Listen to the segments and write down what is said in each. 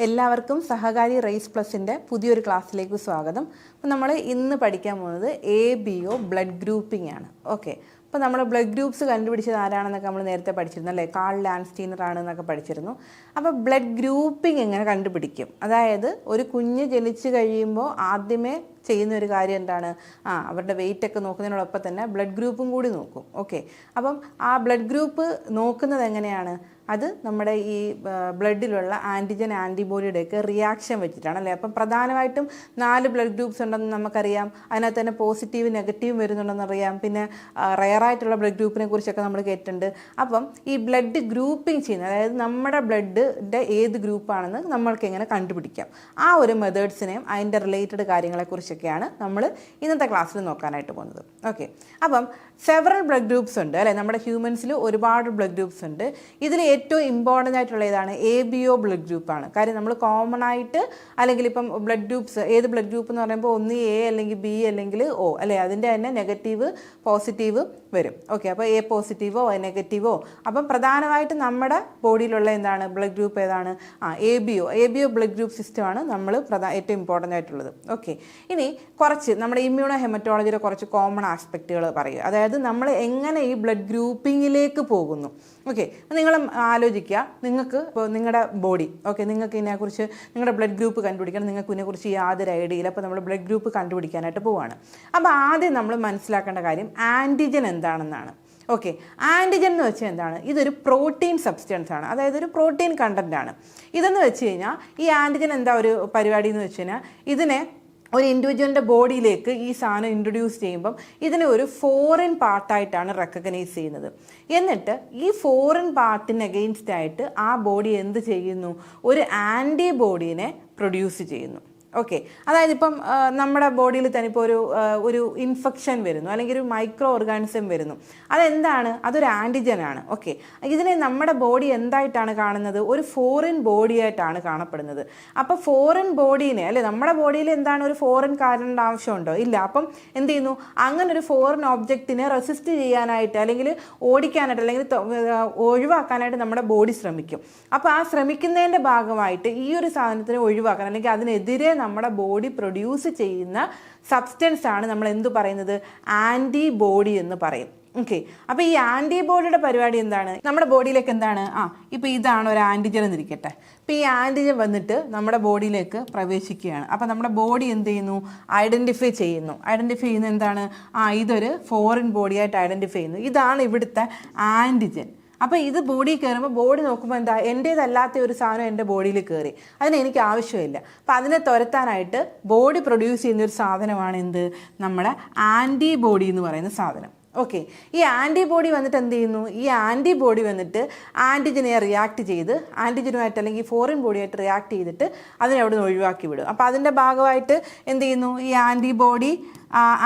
എല്ലാവർക്കും സഹകാരി റേസ് പ്ലസിൻ്റെ പുതിയൊരു ക്ലാസ്സിലേക്ക് സ്വാഗതം. അപ്പോൾ നമ്മൾ ഇന്ന് പഠിക്കാൻ പോകുന്നത് ABO ബ്ലഡ് ഗ്രൂപ്പിംഗ് ആണ്. ഓക്കെ, അപ്പോൾ നമ്മൾ ബ്ലഡ് ഗ്രൂപ്പ്സ് കണ്ടുപിടിച്ചത് ആരാണെന്നൊക്കെ നമ്മൾ നേരത്തെ പഠിച്ചിരുന്നു അല്ലേ? കാൾ ലാൻസ്റ്റീനർ ആണെന്നൊക്കെ പഠിച്ചിരുന്നു. അപ്പോൾ ബ്ലഡ് ഗ്രൂപ്പിംഗ് എങ്ങനെ കണ്ടുപിടിക്കും? അതായത് ഒരു കുഞ്ഞ് ജനിച്ചു കഴിയുമ്പോൾ ആദ്യമേ ചെയ്യുന്ന ഒരു കാര്യം എന്താണ്? അവരുടെ വെയിറ്റ് ഒക്കെ നോക്കുന്നതിനോടൊപ്പം തന്നെ ബ്ലഡ് ഗ്രൂപ്പും കൂടി നോക്കും. ഓക്കെ, അപ്പം ആ ബ്ലഡ് ഗ്രൂപ്പ് നോക്കുന്നത് എങ്ങനെയാണ്? അത് നമ്മുടെ ഈ ബ്ലഡിലുള്ള ആൻറ്റിജൻ ആൻറ്റിബോഡിയുടെയൊക്കെ റിയാക്ഷൻ വെച്ചിട്ടാണ് അല്ലേ? അപ്പം പ്രധാനമായിട്ടും 4 ബ്ലഡ് ഗ്രൂപ്പ്സ് ഉണ്ടെന്ന് നമുക്കറിയാം. അതിനകത്ത് തന്നെ പോസിറ്റീവ് നെഗറ്റീവ് വരുന്നുണ്ടെന്ന് അറിയാം. പിന്നെ റെയറായിട്ടുള്ള ബ്ലഡ് ഗ്രൂപ്പിനെ കുറിച്ചൊക്കെ നമ്മൾ കേട്ടിട്ടുണ്ട്. അപ്പം ഈ ബ്ലഡ് ഗ്രൂപ്പിംഗ് ചെയ്യുന്നത്, അതായത് നമ്മുടെ ബ്ലഡിൻ്റെ ഏത് ഗ്രൂപ്പാണെന്ന് നമ്മൾക്ക് എങ്ങനെ കണ്ടുപിടിക്കാം, ആ ഒരു മെത്തേഡ്സിനെയും അതിൻ്റെ റിലേറ്റഡ് കാര്യങ്ങളെക്കുറിച്ചൊക്കെയാണ് നമ്മൾ ഇന്നത്തെ ക്ലാസ്സിൽ നോക്കാനായിട്ട് പോകുന്നത്. ഓക്കെ, അപ്പം സെവറൽ ബ്ലഡ് ഗ്രൂപ്പ്സ് ഉണ്ട് അല്ലേ? നമ്മുടെ ഹ്യൂമൻസിൽ ഒരുപാട് ബ്ലഡ് ഗ്രൂപ്പ്സ് ഉണ്ട്. ഇതിൽ ഏറ്റവും ഇമ്പോർട്ടൻ്റ് ആയിട്ടുള്ള ഏതാണ്? ABO ബ്ലഡ് ഗ്രൂപ്പാണ്. കാര്യം നമ്മൾ കോമൺ ആയിട്ട് അല്ലെങ്കിൽ ഇപ്പം ബ്ലഡ് ഗ്രൂപ്പ്സ്, ഏത് ബ്ലഡ് ഗ്രൂപ്പ് എന്ന് പറയുമ്പോൾ ഒന്ന് A അല്ലെങ്കിൽ B അല്ലെങ്കിൽ O അല്ലേ? അതിൻ്റെ തന്നെ നെഗറ്റീവ് പോസിറ്റീവ് വരും. ഓക്കെ, അപ്പോൾ A പോസിറ്റീവോ നെഗറ്റീവോ. അപ്പം പ്രധാനമായിട്ടും നമ്മുടെ ബോഡിയിലുള്ള എന്താണ് ബ്ലഡ് ഗ്രൂപ്പ് ഏതാണ്? ABO ബ്ലഡ് ഗ്രൂപ്പ് സിസ്റ്റമാണ് നമ്മൾ ഏറ്റവും ഇമ്പോർട്ടൻ്റ് ആയിട്ടുള്ളത്. ഓക്കെ, ഇനി കുറച്ച് നമ്മുടെ ഇമ്മ്യൂണോ ഹെമറ്റോളജിയുടെ കുറച്ച് കോമൺ ആസ്പെക്റ്റുകൾ പറയുക. അതായത് നമ്മൾ എങ്ങനെ ഈ ബ്ലഡ് ഗ്രൂപ്പിങ്ങിലേക്ക് പോകുന്നു. ഓക്കെ, നിങ്ങൾ ആലോചിക്കുക, നിങ്ങൾക്ക് ഇപ്പോൾ നിങ്ങളുടെ ബോഡി, ഓക്കെ, നിങ്ങൾക്ക് ഇതിനെക്കുറിച്ച് നിങ്ങളുടെ ബ്ലഡ് ഗ്രൂപ്പ് കണ്ടുപിടിക്കണം. നിങ്ങൾക്ക് ഇതിനെക്കുറിച്ച് യാതൊരു ഐഡിയ ഇല്ല. അപ്പോൾ നമ്മൾ ബ്ലഡ് ഗ്രൂപ്പ് കണ്ടുപിടിക്കാനായിട്ട് പോവുകയാണ്. അപ്പോൾ ആദ്യം നമ്മൾ മനസ്സിലാക്കേണ്ട കാര്യം ആൻറ്റിജൻ എന്താണെന്നാണ്. ഓക്കെ, ആൻറ്റിജൻ എന്ന് വെച്ചാൽ എന്താണ്? ഇതൊരു പ്രോട്ടീൻ സബ്സ്റ്റൻസ് ആണ്, അതായത് ഒരു പ്രോട്ടീൻ കണ്ടൻ്റ് ആണ്. ഇതെന്ന് വെച്ച് കഴിഞ്ഞാൽ ഈ ആൻറ്റിജൻ എന്താ ഒരു പരിപാടി എന്ന് വെച്ച് കഴിഞ്ഞാൽ, ഇതിനെ ഒരു ഇൻഡിവിജ്വലിൻ്റെ ബോഡിയിലേക്ക് ഈ സാധനം ഇൻട്രൊഡ്യൂസ് ചെയ്യുമ്പം ഇതിനെ ഒരു ഫോറിൻ പാർട്ടായിട്ടാണ് റെക്കഗ്നൈസ് ചെയ്യുന്നത്. എന്നിട്ട് ഈ ഫോറിൻ പാർട്ടിന് അഗെയിൻസ്റ്റ് ആയിട്ട് ആ ബോഡി എന്ത് ചെയ്യുന്നു? ഒരു ആൻറ്റിബോഡീനെ പ്രൊഡ്യൂസ് ചെയ്യുന്നു. ഓക്കെ, അതായത് ഇപ്പം നമ്മുടെ ബോഡിയിൽ തന്നെ ഇപ്പോൾ ഒരു ഇൻഫെക്ഷൻ വരുന്നു, അല്ലെങ്കിൽ ഒരു മൈക്രോ ഓർഗാനിസം വരുന്നു. അതെന്താണ്? അതൊരു ആൻറ്റിജനാണ്. ഓക്കെ, ഇതിനെ നമ്മുടെ ബോഡി എന്തായിട്ടാണ് കാണുന്നത്? ഒരു ഫോറിൻ ബോഡിയായിട്ടാണ് കാണപ്പെടുന്നത്. അപ്പോൾ ഫോറിൻ ബോഡീനെ അല്ലെ, നമ്മുടെ ബോഡിയിൽ എന്താണ് ഒരു ഫോറിൻ കാണേണ്ട ആവശ്യമുണ്ടോ? ഇല്ല. അപ്പം എന്ത് ചെയ്യുന്നു? അങ്ങനെ ഒരു ഫോറിൻ ഒബ്ജക്റ്റിനെ റെസിസ്റ്റ് ചെയ്യാനായിട്ട്, അല്ലെങ്കിൽ ഓടിക്കാനായിട്ട്, അല്ലെങ്കിൽ ഒഴിവാക്കാനായിട്ട് നമ്മുടെ ബോഡി ശ്രമിക്കും. അപ്പോൾ ആ ശ്രമിക്കുന്നതിൻ്റെ ഭാഗമായിട്ട് ഈ ഒരു സാധനത്തിനെ ഒഴിവാക്കാൻ, അല്ലെങ്കിൽ അതിനെതിരെ നമ്മുടെ ബോഡി പ്രൊഡ്യൂസ് ചെയ്യുന്ന സബ്സ്റ്റൻസ് ആണ് നമ്മൾ എന്തു പറയുന്നത്? ആൻറ്റിബോഡി എന്ന് പറയും. ഓക്കെ, അപ്പോൾ ഈ ആൻറ്റിബോഡിയുടെ പരിപാടി എന്താണ്? നമ്മുടെ ബോഡിയിലേക്ക് എന്താണ്? ഇപ്പോൾ ഇതാണ് ഒരു ആൻറ്റിജൻ എന്നിരിക്കട്ടെ. ഇപ്പോൾ ഈ ആൻറ്റിജൻ വന്നിട്ട് നമ്മുടെ ബോഡിയിലേക്ക് പ്രവേശിക്കുകയാണ്. അപ്പോൾ നമ്മുടെ ബോഡി എന്ത് ചെയ്യുന്നു? ഐഡൻറ്റിഫൈ ചെയ്യുന്ന എന്താണ്? ഇതൊരു ഫോറിൻ ബോഡിയായിട്ട് ഐഡൻറ്റിഫൈ ചെയ്യുന്നു. ഇതാണ് ഇവിടുത്തെ ആൻറ്റിജൻ. അപ്പോൾ ഇത് ബോഡിയിൽ കയറുമ്പോൾ ബോഡി നോക്കുമ്പോൾ എന്താ? എൻ്റേതല്ലാത്ത ഒരു സാധനം എൻ്റെ ബോഡിയിൽ കയറി, അതിന് എനിക്ക് ആവശ്യമില്ല. അപ്പോൾ അതിനെ തുരത്താനായിട്ട് ബോഡി പ്രൊഡ്യൂസ് ചെയ്യുന്ന ഒരു സാധനമാണ് എന്ത്? നമ്മുടെ ആൻറ്റിബോഡി എന്ന് പറയുന്ന സാധനം. ഓക്കെ, ഈ ആൻറ്റിബോഡി വന്നിട്ട് എന്ത് ചെയ്യുന്നു? ഈ ആൻറ്റിബോഡി വന്നിട്ട് ആൻറ്റിജനെ റിയാക്ട് ചെയ്ത്, ആൻറ്റിജനുമായിട്ട് അല്ലെങ്കിൽ ഫോറിൻ ബോഡിയായിട്ട് റിയാക്ട് ചെയ്തിട്ട് അതിനെ അവിടെ നിന്ന് ഒഴിവാക്കി വിടും. അപ്പോൾ അതിൻ്റെ ഭാഗമായിട്ട് എന്ത് ചെയ്യുന്നു? ഈ ആൻറ്റിബോഡി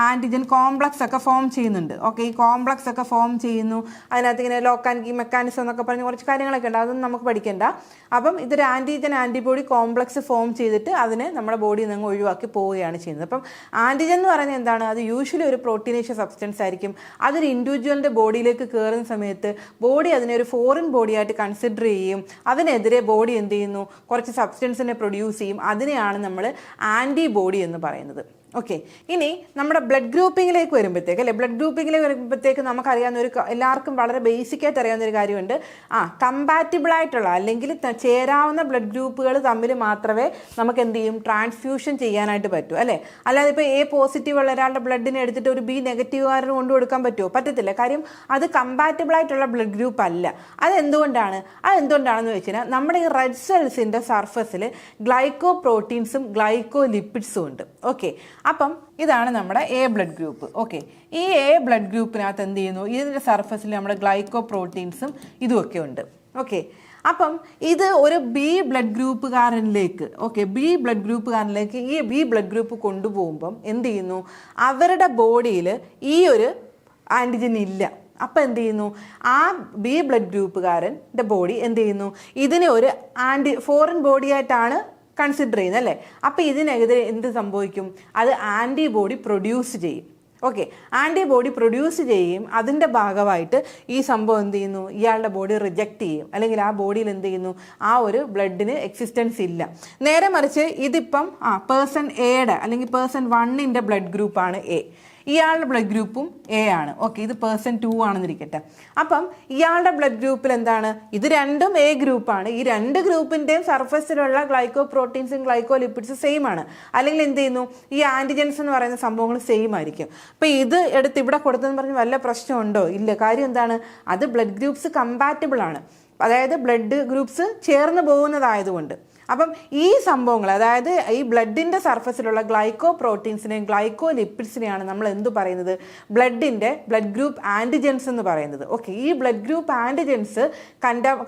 ആൻറ്റിജൻ കോംപ്ലക്സ് ഒക്കെ ഫോം ചെയ്യുന്നുണ്ട്. ഓക്കെ, ഈ കോംപ്ലക്സ് ഒക്കെ ഫോം ചെയ്യുന്നു. അതിനകത്ത് ഇങ്ങനെ ലോക്ക് ആൻഡ് കീ മെക്കാനിസം എന്നൊക്കെ പറഞ്ഞ് കുറച്ച് കാര്യങ്ങളൊക്കെ ഉണ്ട്, അതൊന്നും നമുക്ക് പഠിക്കേണ്ട. അപ്പം ഇതൊരു ആൻറ്റിജൻ ആൻറ്റിബോഡി കോംപ്ലക്സ് ഫോം ചെയ്തിട്ട് അതിനെ നമ്മുടെ ബോഡിയിൽ നിന്ന് ഒഴിവാക്കി പോവുകയാണ് ചെയ്യുന്നത്. അപ്പം ആൻറ്റിജൻ എന്ന് പറയുന്നത് എന്താണ്? അത് യൂഷ്വലി ഒരു പ്രോട്ടീനേഷ്യസ് സബ്സ്റ്റൻസ് ആയിരിക്കും. അതൊരു ഇൻഡിവിജ്വലിൻ്റെ ബോഡിയിലേക്ക് കയറുന്ന സമയത്ത് ബോഡി അതിനെ ഒരു ഫോറിൻ ബോഡിയായിട്ട് കൺസിഡർ ചെയ്യും. അതിനെതിരെ ബോഡി എന്ത് ചെയ്യുന്നു? കുറച്ച് സബ്സ്റ്റൻസിനെ പ്രൊഡ്യൂസ് ചെയ്യും. അതിനെയാണ് നമ്മൾ ആൻറ്റിബോഡി എന്ന് പറയുന്നത്. ഓക്കെ, ഇനി നമ്മുടെ ബ്ലഡ് ഗ്രൂപ്പിങ്ങിലേക്ക് വരുമ്പോഴത്തേക്ക് നമുക്കറിയാവുന്ന എല്ലാവർക്കും വളരെ ബേസിക്കായിട്ട് അറിയാവുന്ന ഒരു കാര്യമുണ്ട്. കമ്പാറ്റിബിൾ ആയിട്ടുള്ള അല്ലെങ്കിൽ ചേരാവുന്ന ബ്ലഡ് ഗ്രൂപ്പുകൾ തമ്മിൽ മാത്രമേ നമുക്ക് എന്ത് ചെയ്യും? ട്രാൻസ്ഫ്യൂഷൻ ചെയ്യാനായിട്ട് പറ്റൂ അല്ലേ? അല്ലാതെ ഇപ്പോൾ A പോസിറ്റീവ് ഉള്ള ഒരാളുടെ ബ്ലഡിനെ എടുത്തിട്ട് ഒരു B നെഗറ്റീവുകാരന് കൊണ്ടു കൊടുക്കാൻ പറ്റുമോ? പറ്റത്തില്ല. കാര്യം അത് കമ്പാറ്റിബിൾ ആയിട്ടുള്ള ബ്ലഡ് ഗ്രൂപ്പ് അല്ല. അതെന്തുകൊണ്ടാണെന്ന് വെച്ച് കഴിഞ്ഞാൽ നമ്മുടെ ഈ റെഡ് സെൽസിൻ്റെ സർഫസിൽ ഗ്ലൈക്കോ പ്രോട്ടീൻസും ഗ്ലൈക്കോ ലിപ്പിഡ്സും ഉണ്ട്. ഓക്കെ, അപ്പം ഇതാണ് നമ്മുടെ A ബ്ലഡ് ഗ്രൂപ്പ്. ഓക്കെ, ഈ A ബ്ലഡ് ഗ്രൂപ്പിനകത്ത് എന്ത് ചെയ്യുന്നു? ഇതിൻ്റെ സർഫസിൽ നമ്മുടെ ഗ്ലൈക്കോ പ്രോട്ടീൻസും ഇതുമൊക്കെ ഉണ്ട്. ഓക്കെ, അപ്പം ഇത് ഒരു B ബ്ലഡ് ഗ്രൂപ്പുകാരനിലേക്ക് ഈ B ബ്ലഡ് ഗ്രൂപ്പ് കൊണ്ടുപോകുമ്പം എന്ത് ചെയ്യുന്നു? അവരുടെ ബോഡിയിൽ ഈ ഒരു ആൻറ്റിജൻ ഇല്ല. അപ്പം എന്ത് ചെയ്യുന്നു? ആ B ബ്ലഡ് ഗ്രൂപ്പുകാരൻ്റെ ബോഡി എന്ത് ചെയ്യുന്നു? ഇതിനെ ഒരു ഫോറിൻ ബോഡിയായിട്ടാണ് കൺസിഡർ ചെയ്യുന്നത് അല്ലേ? അപ്പോൾ ഇതിനെതിരെ എന്ത് സംഭവിക്കും? അത് ആൻറ്റിബോഡി പ്രൊഡ്യൂസ് ചെയ്യും. ഓക്കെ, ആൻറ്റിബോഡി പ്രൊഡ്യൂസ് ചെയ്യുകയും അതിൻ്റെ ഭാഗമായിട്ട് ഈ സംഭവം എന്ത് ചെയ്യുന്നു, ഇയാളുടെ ബോഡി റിജക്റ്റ് ചെയ്യും, അല്ലെങ്കിൽ ആ ബോഡിയിൽ എന്ത് ചെയ്യുന്നു, ആ ഒരു ബ്ലഡിന് എക്സിസ്റ്റൻസ് ഇല്ല. നേരെ മറിച്ച് ഇതിപ്പം പേഴ്സൺ എയുടെ അല്ലെങ്കിൽ പേഴ്സൺ 1ൻ്റെ ബ്ലഡ് ഗ്രൂപ്പാണ് എ, ഇയാളുടെ ബ്ലഡ് ഗ്രൂപ്പും എ ആണ്. ഓക്കെ, ഇത് പേഴ്സൺ 2 ആണെന്നിരിക്കട്ടെ. അപ്പം ഇയാളുടെ ബ്ലഡ് ഗ്രൂപ്പിൽ എന്താണ്, ഇത് രണ്ടും എ ഗ്രൂപ്പാണ്. ഈ രണ്ട് ഗ്രൂപ്പിൻ്റെയും സർഫസിലുള്ള ഗ്ലൈക്കോ പ്രോട്ടീൻസും ഗ്ലൈക്കോ ലിപ്പിഡ്സും സെയിം ആണ്. അല്ലെങ്കിൽ എന്ത് ചെയ്യുന്നു, ഈ ആൻറ്റിജൻസ് എന്ന് പറയുന്ന സംഭവങ്ങൾ സെയിം ആയിരിക്കും. അപ്പം ഇത് എടുത്ത് ഇവിടെ കൊടുത്തെന്ന് പറഞ്ഞ് വല്ല പ്രശ്നമുണ്ടോ? ഇല്ല. കാര്യം എന്താണ്, അത് ബ്ലഡ് ഗ്രൂപ്പ്സ് കമ്പാറ്റബിൾ ആണ്, അതായത് ബ്ലഡ് ഗ്രൂപ്പ്സ് ചേർന്ന് പോകുന്നതായതുകൊണ്ട്. അപ്പം ഈ സംഭവങ്ങൾ, അതായത് ഈ ബ്ലഡിൻ്റെ സർഫസിലുള്ള ഗ്ലൈക്കോ പ്രോട്ടീൻസിനെയും ഗ്ലൈക്കോ ലിപ്പിഡ്സിനെയാണ് നമ്മൾ എന്ത് പറയുന്നത്, ബ്ലഡ് ഗ്രൂപ്പ് ആൻറ്റിജൻസ് എന്ന് പറയുന്നത്. ഓക്കെ, ഈ ബ്ലഡ് ഗ്രൂപ്പ് ആൻറ്റിജൻസ്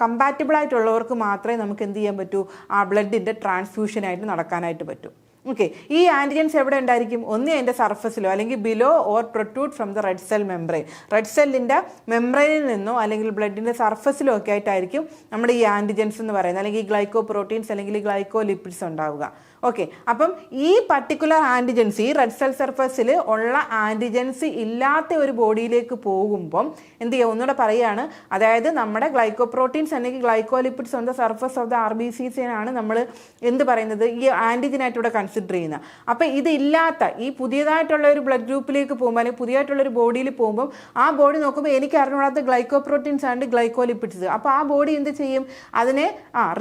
കമ്പാറ്റബിൾ ആയിട്ടുള്ളവർക്ക് മാത്രമേ നമുക്ക് എന്ത് ചെയ്യാൻ പറ്റൂ, ആ ബ്ലഡിൻ്റെ ട്രാൻസ്ഫ്യൂഷനായിട്ട് നടക്കാനായിട്ട് പറ്റൂ. ഓക്കെ, ഈ ആൻറ്റിജൻസ് എവിടെ ഉണ്ടായിരിക്കും, ഒന്നേ അതിൻ്റെ സർഫസിലോ അല്ലെങ്കിൽ below or protrude from the red cell membrane, red സെല്ലിൻ്റെ മെംബ്രെയിനിൽ നിന്നോ അല്ലെങ്കിൽ ബ്ലഡിൻ്റെ സർഫസിലോ ഒക്കെ ആയിട്ടായിരിക്കും നമ്മുടെ ഈ ആൻറ്റിജൻസ് എന്ന് പറയുന്നത്, അല്ലെങ്കിൽ ഈ ഗ്ലൈക്കോ പ്രോട്ടീൻസ് അല്ലെങ്കിൽ ഗ്ലൈക്കോ ലിപ്പിഡ്സ് ഉണ്ടാവുക. ഓക്കെ, അപ്പം ഈ പർട്ടിക്കുലർ ആൻറ്റിജൻസ്, ഈ റെഡ് സെൽ സർഫസിൽ ഉള്ള ആൻറ്റിജൻസ് ഇല്ലാത്ത ഒരു ബോഡിയിലേക്ക് പോകുമ്പം എന്ത് ചെയ്യുക, ഒന്നുകൂടെ പറയുകയാണ്, അതായത് നമ്മുടെ ഗ്ലൈക്കോ പ്രോട്ടീൻസ് അല്ലെങ്കിൽ glyco lipids on the surface of the RBCs നമ്മൾ എന്ത് പറയുന്നത്, ഈ ആൻറ്റിജനായിട്ട് ഇവിടെ കൺസിഡർ ചെയ്യുന്നത്. അപ്പം ഇതില്ലാത്ത ഈ പുതിയതായിട്ടുള്ള ഒരു ബ്ലഡ് ഗ്രൂപ്പിലേക്ക് പോകുമ്പോൾ അല്ലെങ്കിൽ പുതിയതായിട്ടുള്ള ഒരു ബോഡിയിൽ പോകുമ്പോൾ ആ ബോഡി നോക്കുമ്പോൾ എനിക്ക് അറിഞ്ഞൂടാത്ത glycoproteins and glycolipids, അപ്പോൾ ആ ബോഡി എന്ത് ചെയ്യും, അതിനെ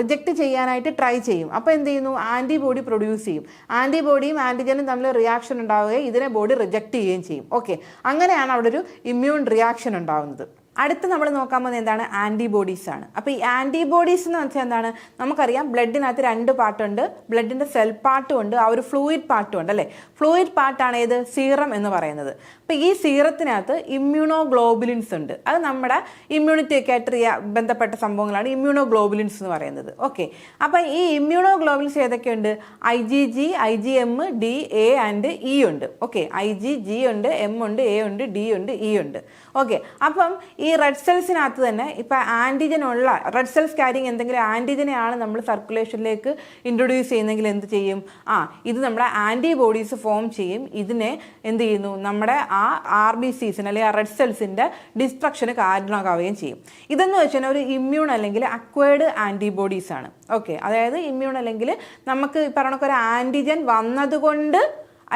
റിജക്റ്റ് ചെയ്യാനായിട്ട് ട്രൈ ചെയ്യും. അപ്പോൾ എന്ത് ചെയ്യുന്നു, ആൻറ്റിബോഡി പ്രൊഡ്യൂസ് ചെയ്യും. ആൻറ്റിബോഡിയും ആൻറ്റിജനും തമ്മിൽ റിയാക്ഷൻ ഉണ്ടാവുകയും ഇതിനെ ബോഡി റിജക്റ്റ് ചെയ്യുകയും ചെയ്യും. ഓക്കെ, അങ്ങനെയാണ് അവിടെ ഒരു ഇമ്മ്യൂൺ റിയാക്ഷൻ ഉണ്ടാവുന്നത്. അടുത്ത് നമ്മൾ നോക്കാൻ പോകുന്നത് എന്താണ്, ആൻറ്റിബോഡീസ് ആണ്. അപ്പോൾ ഈ ആൻറ്റിബോഡീസ് എന്ന് വെച്ചാൽ എന്താണ്, നമുക്കറിയാം ബ്ലഡിനകത്ത് 2 പാർട്ടുണ്ട്, ബ്ലഡിൻ്റെ സെൽ പാർട്ടും ഉണ്ട്, ആ ഒരു ഫ്ലൂയിഡ് പാർട്ടും ഉണ്ട് അല്ലേ. ഫ്ലൂയിഡ് പാർട്ടാണ് ഏത്, സീറം എന്ന് പറയുന്നത്. അപ്പോൾ ഈ സീറത്തിനകത്ത് ഇമ്മ്യൂണോഗ്ലോബുലിൻസ് ഉണ്ട്, അത് നമ്മുടെ ഇമ്മ്യൂണിറ്റിയൊക്കെ ആയിട്ട് ബന്ധപ്പെട്ട സംഭവങ്ങളാണ് ഇമ്മ്യൂണോഗ്ലോബുലിൻസ് എന്ന് പറയുന്നത്. ഓക്കെ, അപ്പോൾ ഈ ഇമ്മ്യൂണോഗ്ലോബുലിൻസ് ഏതൊക്കെയുണ്ട്, IgG, IgM, D, A and E ഉണ്ട്. ഓക്കെ, IgG ഉണ്ട്, M ഉണ്ട്, A ഉണ്ട്, D ഉണ്ട്, E ഉണ്ട്. ഓക്കെ, അപ്പം ഈ റെഡ് സെൽസിനകത്ത് തന്നെ ഇപ്പം ആൻറ്റിജൻ ഉള്ള റെഡ് സെൽസ് ക്യാരിങ് എന്തെങ്കിലും ആൻറ്റിജനെയാണ് നമ്മൾ സർക്കുലേഷനിലേക്ക് ഇൻട്രൊഡ്യൂസ് ചെയ്യുന്നെങ്കിൽ എന്ത് ചെയ്യും, ഇത് നമ്മുടെ ആൻറ്റിബോഡീസ് ഫോം ചെയ്യും, ഇതിനെ എന്ത് ചെയ്യുന്നു, നമ്മുടെ ആ RBCs അല്ലെങ്കിൽ ആ റെഡ് സെൽസിൻ്റെ ഡിസ്ട്രക്ഷന് കാരണമാവുകയും ചെയ്യും. ഇതെന്ന് വെച്ചാൽ ഒരു ഇമ്മ്യൂൺ അല്ലെങ്കിൽ അക്വയർഡ് ആൻറ്റിബോഡീസ് ആണ്. ഓക്കെ, അതായത് ഇമ്മ്യൂൺ അല്ലെങ്കിൽ നമുക്ക് ഈ പറഞ്ഞ ഒരു ആൻറ്റിജൻ വന്നതുകൊണ്ട്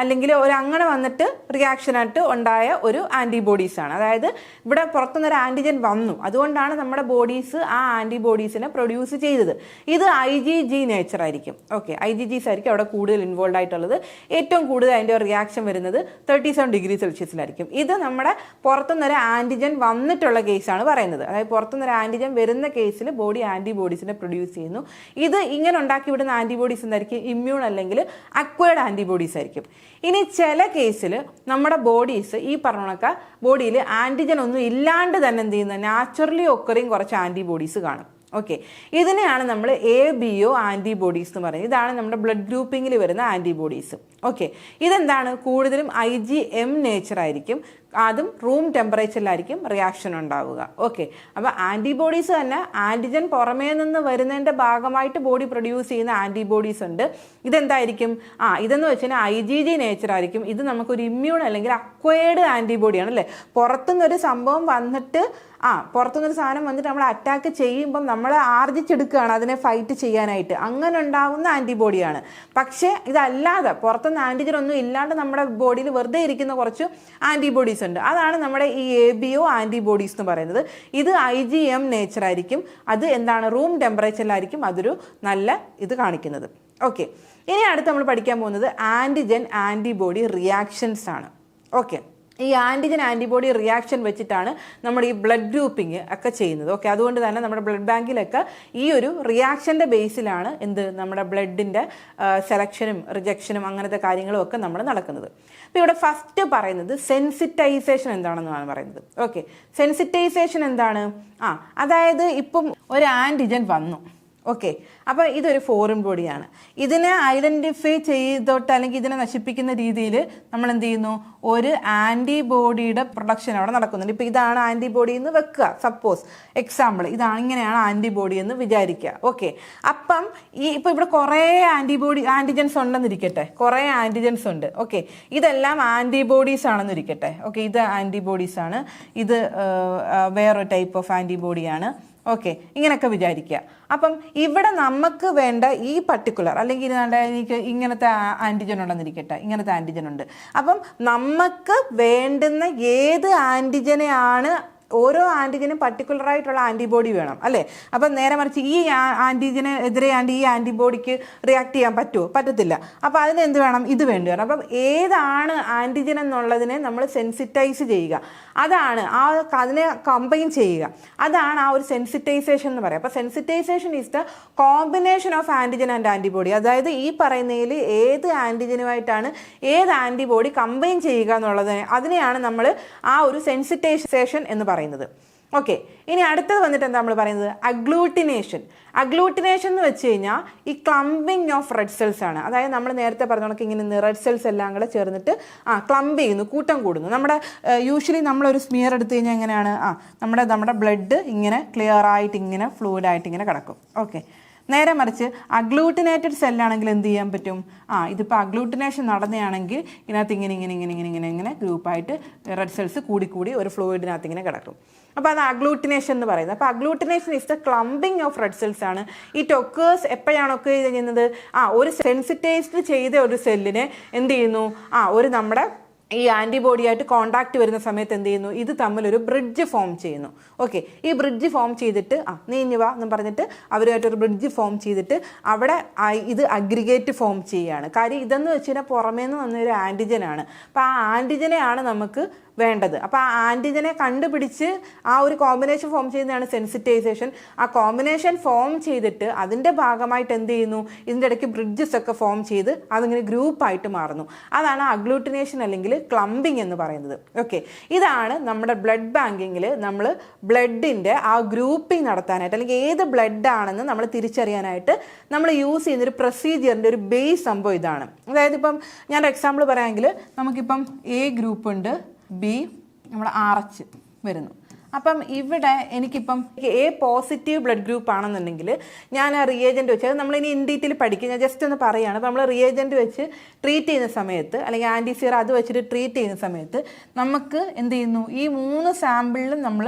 അല്ലെങ്കിൽ അങ്ങനെ വന്നിട്ട് റിയാക്ഷനായിട്ട് ഉണ്ടായ ഒരു ആൻറ്റിബോഡീസാണ്. അതായത് ഇവിടെ പുറത്തുനിന്നൊരു ആൻറ്റിജൻ വന്നു, അതുകൊണ്ടാണ് നമ്മുടെ ബോഡീസ് ആ ആൻറ്റിബോഡീസിനെ പ്രൊഡ്യൂസ് ചെയ്തത്. ഇത് IgG നേച്ചർ ആയിരിക്കും. ഓക്കെ, IgGs ആയിരിക്കും അവിടെ കൂടുതൽ ഇൻവോൾവ് ആയിട്ടുള്ളത്. ഏറ്റവും കൂടുതൽ അതിൻ്റെ റിയാക്ഷൻ വരുന്നത് 37 ഡിഗ്രി സെൽഷ്യസിലായിരിക്കും. ഇത് നമ്മുടെ പുറത്തുനിന്നൊരു ആൻറ്റിജൻ വന്നിട്ടുള്ള കേസാണ് പറയുന്നത്. അതായത് പുറത്തുനിന്നൊരു ആൻറ്റിജൻ വരുന്ന കേസിൽ ബോഡി ആൻറ്റിബോഡീസിനെ പ്രൊഡ്യൂസ് ചെയ്യുന്നു. ഇത് ഇങ്ങനെ ഉണ്ടാക്കി വിടുന്ന ആൻറ്റിബോഡീസ് എന്തായിരിക്കും, ഇമ്മ്യൂൺ അല്ലെങ്കിൽ അക്വയർഡ് ആൻറ്റിബോഡീസ് ആയിരിക്കും. ഇനി ചില കേസിൽ നമ്മുടെ ബോഡീസ് ഈ പറഞ്ഞ ബോഡിയിൽ ആൻറ്റിജൻ ഒന്നും ഇല്ലാണ്ട് തന്നെ എന്ത് ചെയ്യുന്നത്, നാച്ചുറലി ഒക്കറിങ് കുറച്ച് ആൻറ്റിബോഡീസ് കാണും. ഓക്കെ, ഇതിനെയാണ് നമ്മൾ ABO ആൻറ്റിബോഡീസ് എന്ന് പറയുന്നത്. ഇതാണ് നമ്മുടെ ബ്ലഡ് ഗ്രൂപ്പിങ്ങിൽ വരുന്ന ആൻറ്റിബോഡീസ്. ഓക്കെ, ഇതെന്താണ്, കൂടുതലും IgM നേച്ചർ ആയിരിക്കും, അതും റൂം ടെമ്പറേച്ചറിലായിരിക്കും റിയാക്ഷൻ ഉണ്ടാവുക. ഓക്കെ, അപ്പോൾ ആൻറ്റിബോഡീസ് തന്നെ ആൻറ്റിജൻ പുറമേ നിന്ന് വരുന്നതിൻ്റെ ഭാഗമായിട്ട് ബോഡി പ്രൊഡ്യൂസ് ചെയ്യുന്ന ആൻറ്റിബോഡീസ് ഉണ്ട്. ഇതെന്തായിരിക്കും, ഇതെന്ന് വെച്ചാൽ IgG നേച്ചർ ആയിരിക്കും. ഇത് നമുക്കൊരു ഇമ്മ്യൂൺ അല്ലെങ്കിൽ അക്വയർഡ് ആൻറ്റിബോഡിയാണ് അല്ലേ. പുറത്തുനിന്നൊരു സംഭവം വന്നിട്ട് പുറത്തുനിന്നൊരു സാധനം വന്നിട്ട് നമ്മൾ അറ്റാക്ക് ചെയ്യുമ്പം നമ്മൾ ആർജിച്ചെടുക്കുകയാണ് അതിനെ ഫൈറ്റ് ചെയ്യാനായിട്ട്, അങ്ങനെ ഉണ്ടാവുന്ന ആൻറ്റിബോഡിയാണ്. പക്ഷേ ഇതല്ലാതെ പുറത്തുനിന്ന് ആൻറ്റിജൻ ഒന്നും ഇല്ലാണ്ട് നമ്മുടെ ബോഡിയിൽ വെറുതെ ഇരിക്കുന്ന കുറച്ച് ആൻറ്റിബോഡീസ് ഉണ്ട്. അതാണ് നമ്മുടെ ഈ ABO ആൻറ്റിബോഡീസ് എന്ന് പറയുന്നത്. ഇത് IgM നേച്ചർ ആയിരിക്കും. അത് എന്താണ്, റൂം ടെമ്പറേച്ചറിലായിരിക്കും അതൊരു നല്ല ഇത് കാണിക്കുന്നത്. ഓക്കെ, ഇനി അടുത്ത് നമ്മൾ പഠിക്കാൻ പോകുന്നത് ആൻറ്റിജൻ ആൻറ്റിബോഡി റിയാക്ഷൻസ് ആണ്. ഓക്കെ, ഈ ആൻറ്റിജൻ ആൻറ്റിബോഡി റിയാക്ഷൻ വെച്ചിട്ടാണ് നമ്മൾ ഈ ബ്ലഡ് ഗ്രൂപ്പിംഗ് ഒക്കെ ചെയ്യുന്നത്. ഓക്കെ, അതുകൊണ്ട് തന്നെ നമ്മുടെ ബ്ലഡ് ബാങ്കിലൊക്കെ ഈ ഒരു റിയാക്ഷൻ്റെ ബേസിലാണ് നമ്മുടെ ബ്ലഡിൻ്റെ സെലക്ഷനും റിജക്ഷനും അങ്ങനത്തെ കാര്യങ്ങളും ഒക്കെ നമ്മൾ നടക്കുന്നത്. അപ്പോൾ ഇവിടെ ഫസ്റ്റ് പറയുന്നത് സെൻസിറ്റൈസേഷൻ എന്താണെന്നാണ് പറയുന്നത്. ഓക്കെ, സെൻസിറ്റൈസേഷൻ എന്താണ്, അതായത് ഇപ്പം ഒരു ആൻറ്റിജൻ വന്നു. ഓക്കെ, അപ്പോൾ ഇതൊരു ഫോറിൻ ബോഡിയാണ്. ഇതിനെ ഐഡൻറ്റിഫൈ ചെയ്തോട്ട് അല്ലെങ്കിൽ ഇതിനെ നശിപ്പിക്കുന്ന രീതിയിൽ നമ്മൾ എന്ത് ചെയ്യുന്നു, ഒരു ആൻറ്റിബോഡിയുടെ പ്രൊഡക്ഷൻ അവിടെ നടക്കുന്നുണ്ട്. ഇപ്പോൾ ഇതാണ് ആൻറ്റിബോഡി എന്ന് വെക്കുക, സപ്പോസ് എക്സാമ്പിൾ ഇതാണ്, ഇങ്ങനെയാണ് ആൻറ്റിബോഡി എന്ന് വിചാരിക്കുക. ഓക്കെ, അപ്പം ഇപ്പോൾ ഇവിടെ കുറേ ആൻറ്റിജൻസ് ഉണ്ടെന്നിരിക്കട്ടെ, കുറേ ആൻറ്റിജൻസ് ഉണ്ട്. ഓക്കെ, ഇതെല്ലാം ആൻറ്റിബോഡീസ് ആണെന്നിരിക്കട്ടെ. ഓക്കെ, ഇത് ആൻറ്റിബോഡീസ് ആണ്, ഇത് വേറൊരു ടൈപ്പ് ഓഫ് ആൻറ്റിബോഡിയാണ്. ഓക്കെ, ഇങ്ങനെയൊക്കെ വിചാരിക്കുക. അപ്പം ഇവിടെ നമുക്ക് വേണ്ട ഈ പർട്ടിക്കുലർ അല്ലെങ്കിൽ എനിക്ക് ഇങ്ങനത്തെ ആൻറ്റിജൻ ഉണ്ടെന്നിരിക്കട്ടെ, ഇങ്ങനത്തെ ആൻറ്റിജൻ ഉണ്ട്. അപ്പം നമുക്ക് വേണ്ടുന്ന ഏത് ആൻറ്റിജനെയാണ്, ഓരോ ആൻറ്റിജനും പർട്ടിക്കുലർ ആയിട്ടുള്ള ആൻറ്റിബോഡി വേണം അല്ലേ. അപ്പം നേരെ മറിച്ച് ഈ ആൻറ്റിജന് എതിരെയാണ്ട് ഈ ആൻറ്റിബോഡിക്ക് റിയാക്ട് ചെയ്യാൻ പറ്റുമോ? പറ്റത്തില്ല. അപ്പോൾ അതിന് എന്ത് വേണം? ഇത് വേണ്ടി വരണം. അപ്പം ഏതാണ് ആൻറ്റിജൻ എന്നുള്ളതിനെ നമ്മൾ സെൻസിറ്റൈസ് ചെയ്യുക, അതാണ് അതിനെ കമ്പൈൻ ചെയ്യുക, അതാണ് ആ ഒരു സെൻസിറ്റൈസേഷൻ എന്ന് പറയുക. അപ്പോൾ sensitisation is the combination of antigen and antibody. അതായത് ഈ പറയുന്നതിൽ ഏത് ആൻറ്റിജനുമായിട്ടാണ് ഏത് ആൻറ്റിബോഡി കമ്പൈൻ ചെയ്യുക എന്നുള്ളത്, അതിനെയാണ് നമ്മൾ ആ ഒരു സെൻസിറ്റൈസേഷൻ എന്ന് പറയുന്നത്. ഓക്കെ, ഇനി അടുത്തത് വന്നിട്ട് എന്താ നമ്മൾ പറയുന്നത്? അഗ്ലൂട്ടിനേഷൻ. അഗ്ലൂട്ടിനേഷൻ എന്ന് വെച്ച് കഴിഞ്ഞാൽ ഈ ക്ലംബിങ് ഓഫ് റെഡ് സെൽസ് ആണ്. അതായത് നമ്മൾ നേരത്തെ പറഞ്ഞ കണക്ക് ഇങ്ങനെ റെഡ് സെൽസ് എല്ലാം കൂടെ ചേർന്നിട്ട് ക്ലംബ് ചെയ്യുന്നു, കൂട്ടം കൂടുന്നു. നമ്മുടെ യൂഷ്വലി നമ്മളൊരു സ്മിയർ എടുത്തു കഴിഞ്ഞാൽ എങ്ങനെയാണ്, നമ്മുടെ ബ്ലഡ് ഇങ്ങനെ ക്ലിയർ ആയിട്ട് ഇങ്ങനെ ഫ്ലൂയിഡ് ആയിട്ട് ഇങ്ങനെ കിടക്കും. ഓക്കെ, നേരെ മറിച്ച് അഗ്ലൂട്ടിനേറ്റഡ് സെല്ലാണെങ്കിൽ എന്ത് ചെയ്യാൻ പറ്റും? ഇതിപ്പോൾ അഗ്ലൂട്ടിനേഷൻ നടന്നതാണെങ്കിൽ ഇതിനകത്ത് ഇങ്ങനെ ഗ്രൂപ്പായിട്ട് റെഡ് സെൽസ് കൂടി ഒരു ഫ്ലൂയിഡിനകത്ത് ഇങ്ങനെ കിടക്കും. അപ്പോൾ അത് അഗ്ലൂട്ടിനേഷൻ എന്ന് പറയുന്നത്. അപ്പോൾ agglutination is the clumping of red cells ആണ്. ഇറ്റ് ഒക്കേഴ്സ് എപ്പോഴാണ് ഒക്കെ ചെയ്യുന്നത്? ഒരു സെൻസിറ്റൈസ്ഡ് ചെയ്ത ഒരു സെല്ലിനെ എന്ത് ചെയ്യുന്നു, ഒരു നമ്മുടെ ഈ ആൻറ്റിബോഡിയായിട്ട് കോണ്ടാക്ട് വരുന്ന സമയത്ത് എന്ത് ചെയ്യുന്നു, ഇത് തമ്മിലൊരു ബ്രിഡ്ജ് ഫോം ചെയ്യുന്നു. ഓക്കെ, ഈ ബ്രിഡ്ജ് ഫോം ചെയ്തിട്ട് നീഞ്ഞു വാ എന്ന് പറഞ്ഞിട്ട് അവരുമായിട്ടൊരു ബ്രിഡ്ജ് ഫോം ചെയ്തിട്ട് അവിടെ ഇത് അഗ്രിഗേറ്റ് ഫോം ചെയ്യുകയാണ്. കാര്യം ഇതെന്ന് വെച്ച് കഴിഞ്ഞാൽ പുറമേ നിന്ന് വന്നൊരു ആൻറ്റിജനാണ്. അപ്പോൾ ആ ആൻറ്റിജനെയാണ് നമുക്ക് വേണ്ടത്. അപ്പോൾ ആ ആൻറ്റിജനെ കണ്ടുപിടിച്ച് ആ ഒരു കോമ്പിനേഷൻ ഫോം ചെയ്യുന്നതാണ് സെൻസിറ്റൈസേഷൻ. ആ കോമ്പിനേഷൻ ഫോം ചെയ്തിട്ട് അതിൻ്റെ ഭാഗമായിട്ട് എന്ത് ചെയ്യുന്നു, ഇതിൻ്റെ ഇടയ്ക്ക് ബ്രിഡ്ജസ് ഒക്കെ ഫോം ചെയ്ത് അതിങ്ങനെ ഗ്രൂപ്പായിട്ട് മാറുന്നു. അതാണ് അഗ്ലൂട്ടിനേഷൻ അല്ലെങ്കിൽ ക്ലംബിങ് എന്ന് പറയുന്നത്. ഓക്കെ, ഇതാണ് നമ്മുടെ ബ്ലഡ് ബാങ്കിങ്ങിൽ നമ്മൾ ബ്ലഡിൻ്റെ ആ ഗ്രൂപ്പിംഗ് നടത്താനായിട്ട് അല്ലെങ്കിൽ ഏത് ബ്ലഡ് ആണെന്ന് നമ്മൾ തിരിച്ചറിയാനായിട്ട് നമ്മൾ യൂസ് ചെയ്യുന്നൊരു പ്രൊസീജിയറിൻ്റെ ഒരു ബേസ് സംഭവം ഇതാണ്. അതായത് ഇപ്പം ഞാനൊരു എക്സാമ്പിൾ പറയാമെങ്കിൽ നമുക്കിപ്പം എ ഗ്രൂപ്പ് ഉണ്ട്, ബി നമ്മുടെ RH വരുന്നു. അപ്പം ഇവിടെ എനിക്കിപ്പം എ പോസിറ്റീവ് ബ്ലഡ് ഗ്രൂപ്പ് ആണെന്നുണ്ടെങ്കിൽ ഞാൻ ആ റിയേജൻറ്റ് വെച്ച്, അത് നമ്മളിനി ഇൻ ഡീറ്റെയിൽ പഠിക്കും, ഞാൻ ജസ്റ്റ് ഒന്ന് പറയുകയാണ്. അപ്പോൾ നമ്മൾ റിയേജൻറ്റ് വെച്ച് ട്രീറ്റ് ചെയ്യുന്ന സമയത്ത് അല്ലെങ്കിൽ ആൻറ്റിസീറ അത് വെച്ചിട്ട് ട്രീറ്റ് ചെയ്യുന്ന സമയത്ത് നമുക്ക് എന്ത് ചെയ്യുന്നു, ഈ 3 സാമ്പിളിലും നമ്മൾ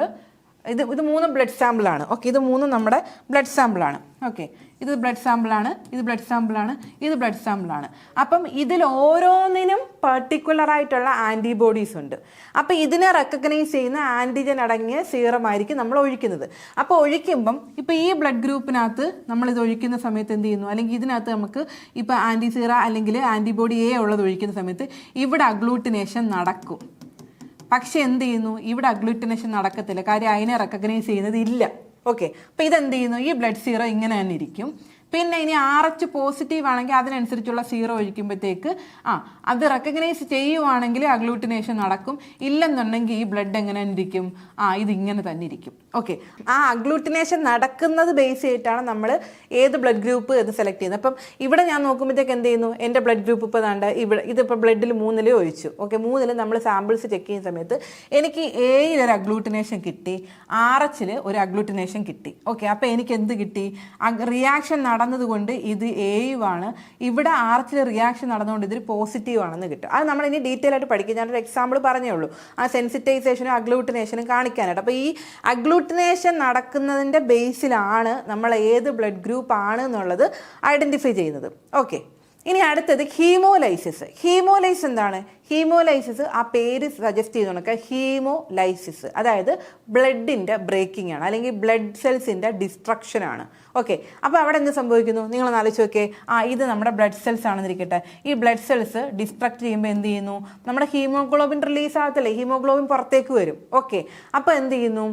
ഇത് 3 ബ്ലഡ് സാമ്പിളാണ്. ഓക്കെ, ഇത് 3 നമ്മുടെ ബ്ലഡ് സാമ്പിളാണ്. ഓക്കെ, ഇത് ബ്ലഡ് സാമ്പിളാണ്, ഇത് ബ്ലഡ് സാമ്പിളാണ്, ഇത് ബ്ലഡ് സാമ്പിളാണ്. അപ്പം ഇതിൽ ഓരോന്നിനും പെർട്ടിക്കുലറായിട്ടുള്ള ആൻറ്റിബോഡീസ് ഉണ്ട്. അപ്പോൾ ഇതിനെ റെക്കഗ്നൈസ് ചെയ്യുന്ന ആൻറ്റിജൻ അടങ്ങിയ സീറമായിരിക്കും നമ്മൾ ഒഴിക്കുന്നത്. അപ്പോൾ ഒഴിക്കുമ്പം ഇപ്പോൾ ഈ ബ്ലഡ് ഗ്രൂപ്പിനകത്ത് നമ്മളിത് ഒഴിക്കുന്ന സമയത്ത് എന്ത് ചെയ്യുന്നു, അല്ലെങ്കിൽ ഇതിനകത്ത് നമുക്ക് ഇപ്പോൾ ആൻറ്റിസീറ അല്ലെങ്കിൽ ആൻറ്റിബോഡി എ ഉള്ളത് ഒഴിക്കുന്ന സമയത്ത് ഇവിടെ അഗ്ലൂട്ടിനേഷൻ നടക്കും. പക്ഷെ എന്ത് ചെയ്യുന്നു, ഇവിടെ അഗ്ലൂട്ടിനേഷൻ നടക്കത്തില്ല. കാര്യം അതിനെ റെക്കഗ്നൈസ് ചെയ്യുന്നത് ഇല്ല. ഓക്കെ, അപ്പോൾ ഇതെന്ത് ചെയ്യുന്നു, ഈ ബ്ലഡ് സീറോ ഇങ്ങനെ തന്നെ ഇരിക്കും. പിന്നെ ഇനി RH പോസിറ്റീവ് ആണെങ്കിൽ അതിനനുസരിച്ചുള്ള സീറോ ഒഴിക്കുമ്പോഴത്തേക്ക് അത് റെക്കഗ്നൈസ് ചെയ്യുവാണെങ്കിൽ അഗ്ലൂട്ടിനേഷൻ നടക്കും. ഇല്ലെന്നുണ്ടെങ്കിൽ ഈ ബ്ലഡ് എങ്ങനെ ഇരിക്കും, ഇതിങ്ങനെ തന്നെ ഇരിക്കും. ഓക്കെ, ആ അഗ്ലൂട്ടിനേഷൻ നടക്കുന്നത് ബേസ് ചെയ്തിട്ടാണ് നമ്മൾ ഏത് ബ്ലഡ് ഗ്രൂപ്പ് എന്ന് സെലക്ട് ചെയ്യുന്നത്. അപ്പം ഇവിടെ ഞാൻ നോക്കുമ്പോഴത്തേക്ക് എന്ത് ചെയ്യുന്നു, എൻ്റെ ബ്ലഡ് ഗ്രൂപ്പ് ഇപ്പോൾ ദാണ്ട് ഇതിപ്പോൾ ബ്ലഡിൽ 3 ഒഴിച്ചു. ഓക്കെ, 3 നമ്മൾ സാമ്പിൾസ് ചെക്ക് ചെയ്യുന്ന സമയത്ത് എനിക്ക് എയിൽ ഒരു അഗ്ലൂട്ടിനേഷൻ കിട്ടി, RH ഒരു അഗ്ലൂട്ടിനേഷൻ കിട്ടി. ഓക്കെ, അപ്പോൾ എനിക്ക് എന്ത് കിട്ടി, റിയാക്ഷൻ നടന്നതുകൊണ്ട് ഇത് എയുമാണ്, ഇവിടെ RH റിയാക്ഷൻ നടന്നുകൊണ്ട് ഇതിൽ പോസിറ്റീവ് ആണെന്ന് കിട്ടും. അത് നമ്മൾ ഇനി ഡീറ്റെയിൽ ആയിട്ട് പഠിക്കും. ഞാനൊരു എക്സാമ്പിൾ പറഞ്ഞേ ഉള്ളൂ, ആ സെൻസിറ്റൈസേഷനും അഗ്ലൂട്ടിനേഷനും കാണിക്കാനായിട്ട്. അപ്പോൾ ഈ അഗ്ലൂട്ടിനേഷൻ നടക്കുന്നതിൻ്റെ ബേസിലാണ് നമ്മൾ ഏത് ബ്ലഡ് ഗ്രൂപ്പ് ആണ് എന്നുള്ളത് ഐഡൻറ്റിഫൈ ചെയ്യുന്നത്. ഓക്കെ, ഇനി അടുത്തത് ഹീമോലൈസിസ്. ഹീമോലൈസിസ് എന്താണ്? ഹീമോലൈസിസ് ആ പേര് സജസ്റ്റ് ചെയ്ത് നോക്കുക, ഹീമോലൈസിസ് അതായത് ബ്ലഡിൻ്റെ ബ്രേക്കിംഗ് ആണ് അല്ലെങ്കിൽ ബ്ലഡ് സെൽസിൻ്റെ ഡിസ്ട്രക്ഷൻ ആണ്. ഓക്കെ, അപ്പോൾ അവിടെ എന്ത് സംഭവിക്കുന്നു, നിങ്ങളൊന്ന് ആലോചിച്ച് നോക്കിയേ. ഇത് നമ്മുടെ ബ്ലഡ് സെൽസ് ആണെന്നിരിക്കട്ടെ, ഈ ബ്ലഡ് സെൽസ് ഡിസ്ട്രക്ട് ചെയ്യുമ്പോൾ എന്ത് ചെയ്യുന്നു, നമ്മുടെ ഹീമോഗ്ലോബിൻ റിലീസ് ആകത്തില്ലേ, ഹീമോഗ്ലോബിൻ പുറത്തേക്ക് വരും. ഓക്കെ, അപ്പോൾ എന്ത് ചെയ്യുന്നു,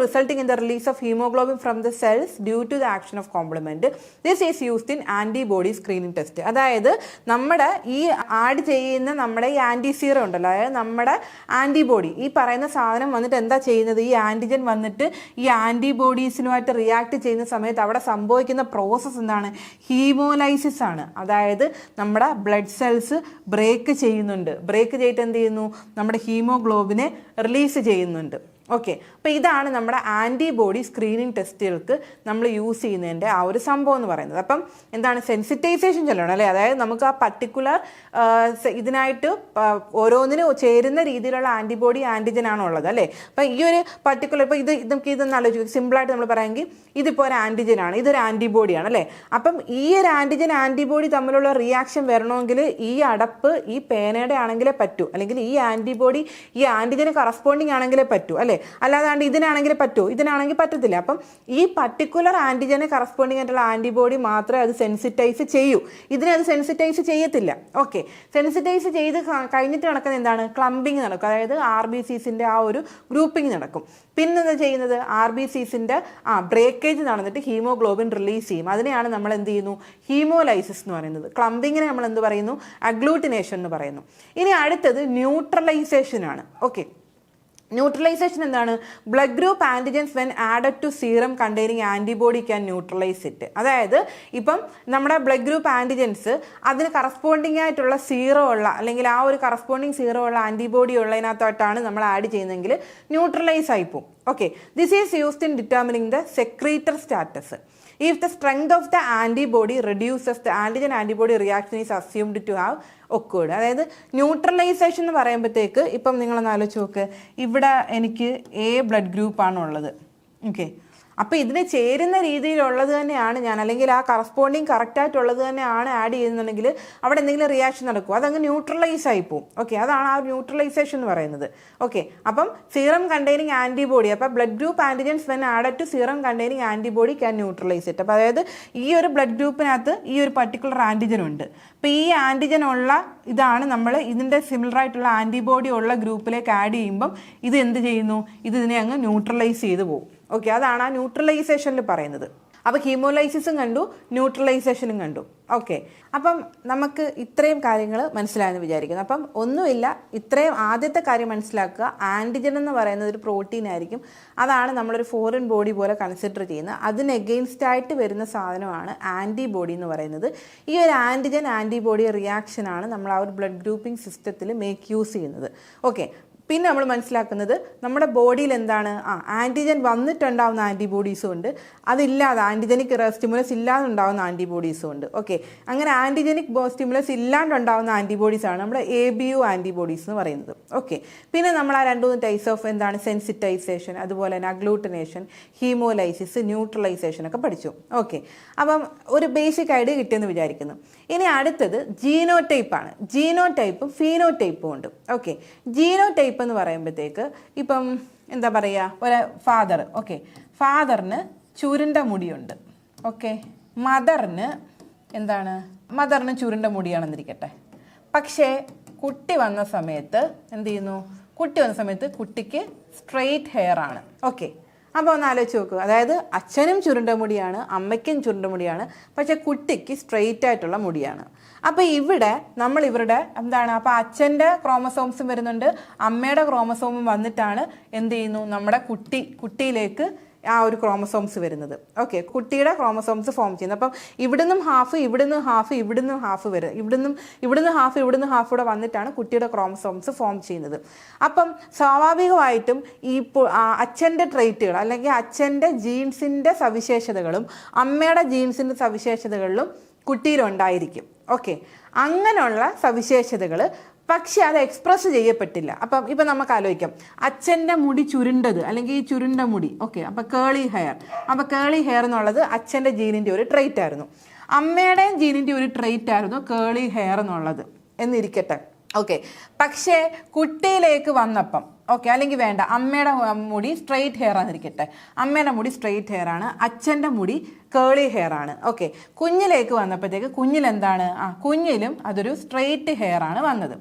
resulting in the release of haemoglobin from the cells due to the action of complement. This is used in antibody screening test. അതായത് നമ്മുടെ ഈ ആഡ് ചെയ്യുന്ന നമ്മുടെ ഈ ആൻറ്റി സീറം ഉണ്ടല്ലോ, അതായത് നമ്മുടെ ആൻറ്റിബോഡി, ഈ പറയുന്ന സാധനം വന്നിട്ട് എന്താ ചെയ്യുന്നത്, ഈ ആൻറ്റിജൻ വന്നിട്ട് ഈ ആൻറ്റിബോഡീസിനുമായിട്ട് റിയാക്ട് ചെയ്യുന്ന സമയത്ത് അവിടെ സംഭവിക്കുന്ന പ്രോസസ്സ് എന്താണ്, ഹീമോലൈസിസ് ആണ്. അതായത് നമ്മുടെ ബ്ലഡ് സെൽസ് ബ്രേക്ക് ചെയ്യുന്നുണ്ട്. ബ്രേക്ക് ചെയ്തിട്ട് എന്ത് ചെയ്യുന്നു, നമ്മുടെ ഹീമോഗ്ലോബിനെ റിലീസ് ചെയ്യുന്നുണ്ട്. ഓക്കെ, അപ്പോൾ ഇതാണ് നമ്മുടെ ആൻറ്റിബോഡി സ്ക്രീനിങ് ടെസ്റ്റുകൾക്ക് നമ്മൾ യൂസ് ചെയ്യുന്നതിൻ്റെ ആ ഒരു സംഭവം എന്ന് പറയുന്നത്. അപ്പം എന്താണ്, സെൻസിറ്റൈസേഷൻ ചെല്ലണം അല്ലേ, അതായത് നമുക്ക് ആ പർട്ടിക്കുലർ ഇതിനായിട്ട് ഓരോന്നിനും ചേരുന്ന രീതിയിലുള്ള ആൻറ്റിബോഡി ആൻറ്റിജൻ ആണ് ഉള്ളത് അല്ലേ. അപ്പം ഈ ഒരു പർട്ടിക്കുലർ ഇപ്പോൾ നമുക്ക് ഇതൊന്ന് ആലോചിക്കും, സിമ്പിളായിട്ട് നമ്മൾ പറയാമെങ്കിൽ ഇതിപ്പോൾ ഒരു ആൻറ്റിജൻ ആണ്, ഇതൊരു ആൻറ്റിബോഡിയാണ് അല്ലേ. അപ്പം ഈ ഒരു ആൻറ്റിജൻ ആൻറ്റിബോഡി തമ്മിലുള്ള റിയാക്ഷൻ വരണമെങ്കിൽ ഈ അടപ്പ് ഈ പേനയുടെ ആണെങ്കിലേ പറ്റൂ, അല്ലെങ്കിൽ ഈ ആൻറ്റിബോഡി ഈ ആൻറ്റിജന് കറസ്പോണ്ടിങ് ആണെങ്കിലേ പറ്റൂ അല്ലേ. അല്ലാതാണ്ട് ഇതിനാണെങ്കിൽ പറ്റുമോ, ഇതിനാണെങ്കിൽ പറ്റത്തില്ല. അപ്പം ഈ പർട്ടിക്കുലർ ആൻറ്റിജന് കറസ്പോണ്ടിങ് ആയിട്ടുള്ള ആൻറ്റിബോഡി മാത്രമേ അത് സെൻസിറ്റൈസ് ചെയ്യൂ, ഇതിനെ അത് സെൻസിറ്റൈസ് ചെയ്യത്തില്ല. ഓക്കെ, സെൻസിറ്റൈസ് ചെയ്ത് കഴിഞ്ഞിട്ട് നടക്കുന്ന എന്താണ്, ക്ലംബിങ് നടക്കും, അതായത് RBCസിൻ്റെ ആ ഒരു ഗ്രൂപ്പിംഗ് നടക്കും. പിന്നെന്താ ചെയ്യുന്നത്, RBCസിൻ്റെ ബ്രേക്കേജ് നടന്നിട്ട് ഹീമോഗ്ലോബിൻ റിലീസ് ചെയ്യും. അതിനെയാണ് നമ്മൾ എന്ത് ചെയ്യുന്നു, ഹീമോലൈസിസ് എന്ന് പറയുന്നത്. ക്ലംബിങ്ങിനെ നമ്മൾ എന്ത് പറയുന്നു, അഗ്ലൂട്ടിനേഷൻ എന്ന് പറയുന്നു. ഇനി അടുത്തത് ന്യൂട്രലൈസേഷൻ ആണ്. ഓക്കെ, ന്യൂട്രലൈസേഷൻ എന്താണ്, blood group antigens when added to serum containing antibody can neutralise it. അതായത് ഇപ്പം നമ്മുടെ ബ്ലഡ് ഗ്രൂപ്പ് ആൻറ്റിജൻസ് അതിന് കറസ്പോണ്ടിങ് ആയിട്ടുള്ള സീറോ ഉള്ള, അല്ലെങ്കിൽ ആ ഒരു കറസ്പോണ്ടിങ് സീറോ ഉള്ള ആൻറ്റിബോഡി ഉള്ളതിനകത്തോട്ടാണ് നമ്മൾ ആഡ് ചെയ്യുന്നതെങ്കിൽ ന്യൂട്രലൈസ് ആയിപ്പോവും. Okay, this is used in determining the secretor status. If the strength of the antibody reduces, the antigen-antibody reaction is assumed to have occurred. അതായത് ന്യൂട്രലൈസേഷൻ എന്ന് പറയുമ്പോഴത്തേക്ക് ഇപ്പം നിങ്ങളൊന്ന് ആലോചിച്ച് നോക്ക്, ഇവിടെ എനിക്ക് A ബ്ലഡ് ഗ്രൂപ്പാണുള്ളത്. ഓക്കെ, അപ്പോൾ ഇതിന് ചേരുന്ന രീതിയിലുള്ളത് തന്നെയാണ് ഞാൻ, അല്ലെങ്കിൽ ആ കറസ്പോണ്ടിങ് കറക്റ്റായിട്ടുള്ളത് തന്നെയാണ് ആഡ് ചെയ്യുന്നുണ്ടെങ്കിൽ അവിടെ എന്തെങ്കിലും റിയാക്ഷൻ നടക്കും, അതങ്ങ് ന്യൂട്രലൈസ് ആയിപ്പോവും. ഓക്കെ, അതാണ് ആ ന്യൂട്രലൈസേഷൻ എന്ന് പറയുന്നത്. ഓക്കെ, അപ്പം സീറം കണ്ടെയ്നിങ് ആൻറ്റിബോഡി, അപ്പോൾ blood group antigens when added to serum containing antibody can neutralise it. അപ്പോൾ അതായത് ഈ ഒരു ബ്ലഡ് ഗ്രൂപ്പിനകത്ത് ഈ ഒരു പർട്ടിക്കുലർ ആൻറ്റിജൻ ഉണ്ട്. അപ്പോൾ ഈ ആൻറ്റിജൻ ഉള്ള ഇതാണ് നമ്മൾ ഇതിൻ്റെ സിമിലർ ആയിട്ടുള്ള ആൻറ്റിബോഡി ഉള്ള ഗ്രൂപ്പിലേക്ക് ആഡ് ചെയ്യുമ്പം ഇത് എന്ത് ചെയ്യുന്നു, ഇതിനെ അങ്ങ് ന്യൂട്രലൈസ് ചെയ്ത് പോകും. ഓക്കെ, അതാണ് ആ ന്യൂട്രലൈസേഷനിൽ പറയുന്നത്. അപ്പോൾ ഹീമോലൈസിസും കണ്ടു, ന്യൂട്രലൈസേഷനും കണ്ടു. ഓക്കെ, അപ്പം നമുക്ക് ഇത്രയും കാര്യങ്ങൾ മനസ്സിലായെന്ന് വിചാരിക്കുന്നു. അപ്പം ഒന്നുമില്ല, ഇത്രയും ആദ്യത്തെ കാര്യം മനസ്സിലാക്കുക, ആൻറ്റിജൻ എന്ന് പറയുന്നത് ഒരു പ്രോട്ടീൻ ആയിരിക്കും. അതാണ് നമ്മളൊരു ഫോറിൻ ബോഡി പോലെ കൺസിഡർ ചെയ്യുന്നത്. അതിന് എഗെയിൻസ്റ്റ് ആയിട്ട് വരുന്ന സാധനമാണ് ആൻറ്റിബോഡി എന്ന് പറയുന്നത്. ഈ ഒരു ആൻറ്റിജൻ ആൻറ്റിബോഡി റിയാക്ഷനാണ് നമ്മൾ ആ ഒരു ബ്ലഡ് ഗ്രൂപ്പിംഗ് സിസ്റ്റത്തിൽ മേക്ക് യൂസ് ചെയ്യുന്നത്. ഓക്കെ, പിന്നെ നമ്മൾ മനസ്സിലാക്കുന്നത് നമ്മുടെ ബോഡിയിൽ എന്താണ്, ആൻറ്റിജൻ വന്നിട്ടുണ്ടാവുന്ന ആൻറ്റിബോഡീസും ഉണ്ട്, അതില്ലാതെ ആൻറ്റിജനിക് സ്റ്റിമുലസ് ഇല്ലാതെ ഉണ്ടാകുന്ന ആൻറ്റിബോഡീസും ഉണ്ട്. ഓക്കെ, അങ്ങനെ ആൻറ്റിജനിക് സ്റ്റിമുലസ് ഇല്ലാണ്ടുണ്ടാകുന്ന ആൻറ്റിബോഡീസാണ് നമ്മുടെ ABU ആൻറ്റിബോഡീസ് എന്ന് പറയുന്നത്. ഓക്കെ, പിന്നെ നമ്മൾ ആ 2-3 ടൈപ്സ് ഓഫ് എന്താണ്, സെൻസിറ്റൈസേഷൻ, അതുപോലെ തന്നെ അഗ്ലൂട്ടിനേഷൻ, ഹീമോലൈസിസ്, ന്യൂട്രലൈസേഷൻ ഒക്കെ പഠിച്ചു. ഓക്കെ, അപ്പം ഒരു ബേസിക് ഐഡിയ കിട്ടിയെന്ന് വിചാരിക്കുന്നു. ഇനി അടുത്തത് ജീനോടൈപ്പാണ്. ജീനോടൈപ്പും ഫീനോടൈപ്പും ഉണ്ട്. ഓക്കെ, ജീനോടൈപ്പ് എന്ന് പറയുമ്പോഴത്തേക്ക് ഇപ്പം എന്താ പറയുക, ഒരു ഫാദർ, ഓക്കെ, ഫാദറിന് ചുരുണ്ട മുടിയുണ്ട്. ഓക്കെ, മദറിന് ചുരുണ്ട മുടിയാണെന്നിരിക്കട്ടെ. പക്ഷേ കുട്ടി വന്ന സമയത്ത് എന്ത് ചെയ്യുന്നു, കുട്ടിക്ക് സ്ട്രെയിറ്റ് ഹെയർ ആണ്. ഓക്കെ, അപ്പോൾ ഒന്ന് ആലോചിച്ച് നോക്കുക, അതായത് അച്ഛനും ചുരുണ്ട മുടിയാണ്, അമ്മയ്ക്കും ചുരുണ്ട മുടിയാണ്, പക്ഷേ കുട്ടിക്ക് സ്ട്രെയിറ്റ് ആയിട്ടുള്ള മുടിയാണ്. അപ്പോൾ ഇവിടെ നമ്മൾ ഇവരുടെ എന്താണ്, അപ്പോൾ അച്ഛൻ്റെ ക്രോമസോംസും വരുന്നുണ്ട്, അമ്മയുടെ ക്രോമസോമും വന്നിട്ടാണ് എന്ത് ചെയ്യുന്നു, നമ്മുടെ കുട്ടിയിലേക്ക് ആ ഒരു ക്രോമസോംസ് വരുന്നത്. ഓക്കെ, കുട്ടിയുടെ ക്രോമസോംസ് ഫോം ചെയ്യുന്നത്. അപ്പം ഇവിടുന്നും ഹാഫ്, ഇവിടുന്നും ഹാഫ് വരും, ഇവിടുന്ന് ഹാഫ് കൂടെ വന്നിട്ടാണ് കുട്ടിയുടെ ക്രോമസോംസ് ഫോം ചെയ്യുന്നത്. അപ്പം സ്വാഭാവികമായിട്ടും ഈ അച്ഛൻ്റെ ട്രെയ്റ്റുകൾ, അല്ലെങ്കിൽ അച്ഛൻ്റെ ജീൻസിൻ്റെ സവിശേഷതകളും അമ്മയുടെ ജീൻസിൻ്റെ സവിശേഷതകളിലും കുട്ടിയിലുണ്ടായിരിക്കും. ഓക്കെ, അങ്ങനെയുള്ള സവിശേഷതകൾ പക്ഷെ അത് എക്സ്പ്രസ് ചെയ്യപ്പെട്ടില്ല. അപ്പം ഇപ്പം നമുക്ക് ആലോചിക്കാം, അച്ഛൻ്റെ മുടി ചുരുണ്ടത്, അല്ലെങ്കിൽ ഈ ചുരുണ്ട മുടി. ഓക്കെ, അപ്പം കേളി ഹെയർ എന്നുള്ളത് അച്ഛൻ്റെ ജീനിൻ്റെ ഒരു ട്രെയ്റ്റ് ആയിരുന്നു, അമ്മയുടെയും ജീനിൻ്റെ ഒരു ട്രെയ്റ്റ് ആയിരുന്നു കേളി ഹെയർ എന്നുള്ളത് എന്നിരിക്കട്ടെ. ഓക്കെ, പക്ഷേ കുട്ടിയിലേക്ക് വന്നപ്പം, ഓക്കെ, അല്ലെങ്കിൽ വേണ്ട, അമ്മയുടെ മുടി സ്ട്രെയിറ്റ് ഹെയർ ആണെന്നിരിക്കട്ടെ, അമ്മയുടെ മുടി സ്ട്രെയിറ്റ് ഹെയർ ആണ്, അച്ഛൻ്റെ മുടി കേളി ഹെയർ ആണ്. ഓക്കെ, കുഞ്ഞിലേക്ക് വന്നപ്പോഴത്തേക്ക് കുഞ്ഞിലെന്താണ്, കുഞ്ഞിലും അതൊരു സ്ട്രെയിറ്റ് ഹെയർ ആണ് വന്നത്.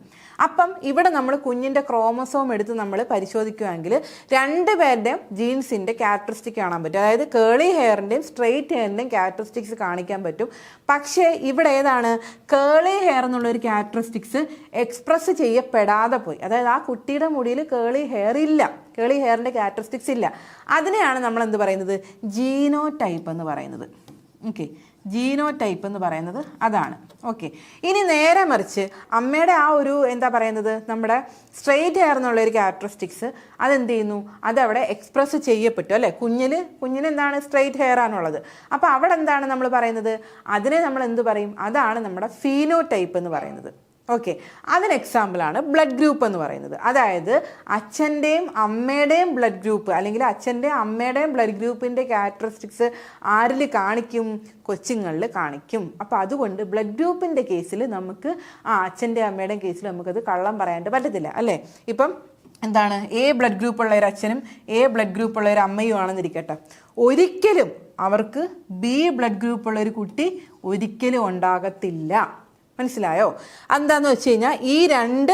അപ്പം ഇവിടെ നമ്മൾ കുഞ്ഞിൻ്റെ ക്രോമസോം എടുത്ത് നമ്മൾ പരിശോധിക്കുകയാണെങ്കിൽ രണ്ടുപേരുടെയും ജീൻസിൻ്റെ ക്യാരക്ടറിസ്റ്റിക് കാണാൻ പറ്റും. അതായത് കേളി ഹെയറിൻ്റെയും സ്ട്രെയിറ്റ് ഹെയറിൻ്റെയും ക്യാരക്ടറിസ്റ്റിക്സ് കാണിക്കാൻ പറ്റും. പക്ഷേ ഇവിടെ ഏതാണ് കേളി ഹെയർ എന്നുള്ളൊരു ക്യാരക്ടറിസ്റ്റിക്സ് എക്സ്പ്രസ് ചെയ്യപ്പെടാതെ പോയി. അതായത് ആ കുട്ടിയുടെ മുടിയിൽ കേളി ഹെയർ ഇല്ല, കേളി ഹെയറിൻ്റെ ക്യാരക്ടറിസ്റ്റിക്സ് ഇല്ല. അതിനെയാണ് നമ്മൾ എന്ത് പറയുന്നത്, ജീനോ ടൈപ്പ് എന്ന് പറയുന്നത്. ഓക്കെ, ജീനോ ടൈപ്പ് എന്ന് പറയുന്നത് അതാണ്. ഓക്കെ, ഇനി നേരെ മറിച്ച് അമ്മയുടെ ആ ഒരു എന്താ പറയുന്നത്, നമ്മുടെ സ്ട്രെയിറ്റ് ഹെയർ എന്നുള്ള ഒരു ക്യാരക്ടറിസ്റ്റിക്സ് അതെന്ത് ചെയ്യുന്നു, അതവിടെ എക്സ്പ്രസ് ചെയ്യപ്പെട്ടു അല്ലേ. കുഞ്ഞിന് എന്താണ് സ്ട്രെയിറ്റ് ഹെയർ ആണുള്ളത്. അപ്പോൾ അവിടെ എന്താണ് നമ്മൾ പറയുന്നത്, അതിനെ നമ്മൾ എന്ത് പറയും, അതാണ് നമ്മുടെ ഫീനോ ടൈപ്പ് എന്ന് പറയുന്നത്. ഓക്കെ, അതിന് എക്സാമ്പിളാണ് ബ്ലഡ് ഗ്രൂപ്പ് എന്ന് പറയുന്നത്. അതായത് അച്ഛൻ്റെയും അമ്മയുടെയും ബ്ലഡ് ഗ്രൂപ്പ് അല്ലെങ്കിൽ അച്ഛൻ്റെയും അമ്മയുടെയും ബ്ലഡ് ഗ്രൂപ്പിൻ്റെ ക്യാരക്ടറിസ്റ്റിക്സ് ആരിൽ കാണിക്കും, കൊച്ചുങ്ങളിൽ കാണിക്കും. അപ്പോൾ അതുകൊണ്ട് ബ്ലഡ് ഗ്രൂപ്പിൻ്റെ കേസിൽ നമുക്ക് അച്ഛൻ്റെയും അമ്മയുടെയും കേസിൽ നമുക്കത് കള്ളം പറയാനായിട്ട് പറ്റത്തില്ല അല്ലേ. ഇപ്പം എന്താണ്, എ ബ്ലഡ് ഗ്രൂപ്പ് ഉള്ള ഒരു അച്ഛനും എ ബ്ലഡ് ഗ്രൂപ്പ് ഉള്ള ഒരു അമ്മയും ആണെന്നിരിക്കട്ടെ, ഒരിക്കലും അവർക്ക് ബി ബ്ലഡ് ഗ്രൂപ്പ് ഉള്ള ഒരു കുട്ടി ഒരിക്കലും ഉണ്ടാകത്തില്ല. മനസ്സിലായോ? എന്താന്ന് വെച്ച് കഴിഞ്ഞാൽ ഈ രണ്ട്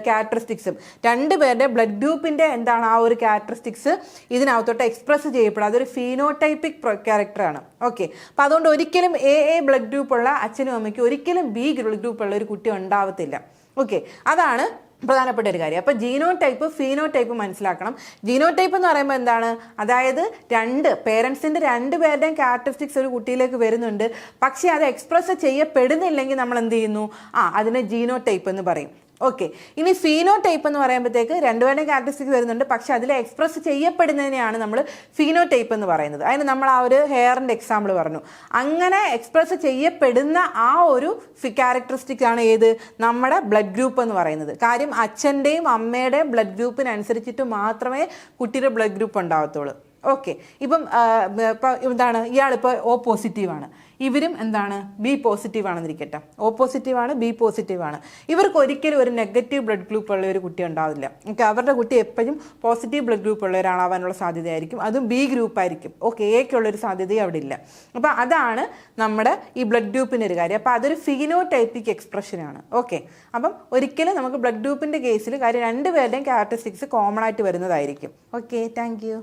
ക്യാരക്ടറിസ്റ്റിക്സും രണ്ടുപേരുടെ ബ്ലഡ് ഗ്രൂപ്പിൻ്റെ എന്താണ് ആ ഒരു ക്യാരക്ടറിസ്റ്റിക്സ് ഇതിനകത്തോട്ട് എക്സ്പ്രസ് ചെയ്യപ്പെടും. അതൊരു ഫീനോടൈപ്പിക് ക്യാരക്ടറാണ്. ഓക്കെ, അപ്പം അതുകൊണ്ട് ഒരിക്കലും എ ബ്ലഡ് ഗ്രൂപ്പ് ഉള്ള അച്ഛനും അമ്മയ്ക്കും ഒരിക്കലും ബി ബ്ലഡ് ഗ്രൂപ്പ് ഉള്ള ഒരു കുട്ടി ഉണ്ടാവത്തില്ല. ഓക്കെ, അതാണ് പ്രധാനപ്പെട്ട ഒരു കാര്യം. അപ്പോൾ ജീനോ ടൈപ്പ് ഫീനോ ടൈപ്പ് മനസ്സിലാക്കണം. ജീനോ ടൈപ്പ് എന്ന് പറയുമ്പോൾ എന്താണ്, അതായത് പേരൻസിൻ്റെ രണ്ടുപേരുടെയും ക്യാരക്ടറിസ്റ്റിക്സ് ഒരു കുട്ടിയിലേക്ക് വരുന്നുണ്ട്, പക്ഷേ അത് എക്സ്പ്രസ് ചെയ്യപ്പെടുന്നില്ലെങ്കിൽ നമ്മൾ എന്ത് ചെയ്യുന്നു, അതിനെ ജീനോ ടൈപ്പ് എന്ന് പറയും. ഓക്കെ, ഇനി ഫീനോ ടൈപ്പ് എന്ന് പറയുമ്പോഴത്തേക്ക് രണ്ടുപേരുടെയും ക്യാരക്ടറിസ്റ്റിക്സ് വരുന്നുണ്ട്, പക്ഷെ അതിൽ എക്സ്പ്രസ് ചെയ്യപ്പെടുന്നതിനെയാണ് നമ്മൾ ഫീനോ ടൈപ്പ് എന്ന് പറയുന്നത്. അതിന് നമ്മൾ ആ ഒരു ഹെയറിൻ്റെ എക്സാമ്പിൾ പറഞ്ഞു. അങ്ങനെ എക്സ്പ്രസ് ചെയ്യപ്പെടുന്ന ആ ഒരു ക്യാരക്ടറിസ്റ്റിക് ആണ് ഏത്, നമ്മുടെ ബ്ലഡ് ഗ്രൂപ്പ് എന്ന് പറയുന്നത്. കാര്യം അച്ഛൻ്റെയും അമ്മയുടെയും ബ്ലഡ് ഗ്രൂപ്പിനനുസരിച്ചിട്ട് മാത്രമേ കുട്ടിയുടെ ബ്ലഡ് ഗ്രൂപ്പ് ഉണ്ടാകത്തുള്ളൂ. ഓക്കെ, ഇപ്പം എന്താണ്, ഇയാളിപ്പോൾ O പോസിറ്റീവാണ്, ഇവരും എന്താണ് ബി പോസിറ്റീവ് ആണെന്നിരിക്കട്ടെ, O പോസിറ്റീവാണ്, ബി പോസിറ്റീവാണ്. ഇവർക്ക് ഒരിക്കലും ഒരു നെഗറ്റീവ് ബ്ലഡ് ഗ്രൂപ്പ് ഉള്ള ഒരു കുട്ടി ഉണ്ടാവില്ല. ഓക്കെ, അവരുടെ കുട്ടി എപ്പോഴും പോസിറ്റീവ് ബ്ലഡ് ഗ്രൂപ്പ് ഉള്ള ഒരാളാവാനുള്ള സാധ്യതയായിരിക്കും, അതും ബി ഗ്രൂപ്പ് ആയിരിക്കും. ഓക്കെ, എക്കുള്ളൊരു സാധ്യതയും അവിടെ ഇല്ല. അപ്പോൾ അതാണ് നമ്മുടെ ഈ ബ്ലഡ് ഗ്രൂപ്പിൻ്റെ ഒരു കാര്യം. അപ്പോൾ അതൊരു ഫീനോടൈപ്പിക് എക്സ്പ്രഷനാണ്. ഓക്കെ, അപ്പം ഒരിക്കലും നമുക്ക് ബ്ലഡ് ഗ്രൂപ്പിൻ്റെ കേസിൽ കാര്യം രണ്ടുപേരുടെയും ക്യാരക്ടറിസ്റ്റിക്സ് കോമൺ ആയിട്ട് വരുന്നതായിരിക്കും. Okay, thank you.